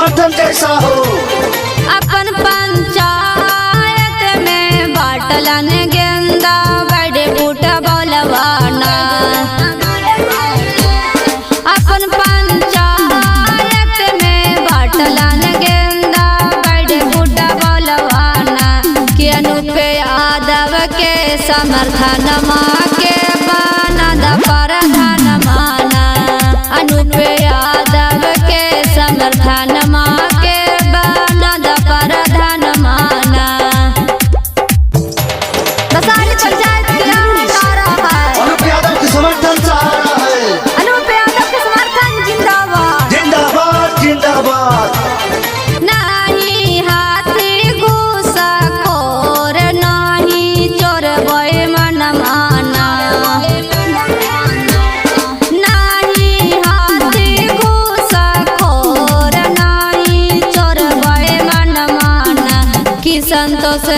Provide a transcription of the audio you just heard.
समर्थन कैसा हो? अपन पंचायत में बाटलन गेंदा बड़े बूटा बोलवाना। अपन पंचायत में बाटलन गेंदा बड़े बूटा बोलवाना कि अनूप यादव के समर्थन माँ के बनद प्रधान माना। अनूप यादव के समर्थन माँ के बनद प्रधान माना। दसारी पंचायत की नारा है अनूप यादव के समर्थन सहारा है। अनूप यादव के समर्थन जिंदाबाद जिंदाबाद जिंदाबाद। नहीं हाथी घूसखोर नहीं चोर बे मन माना। नहीं हाथी घूसखोर नहीं चोर बे मन माना कि संतोष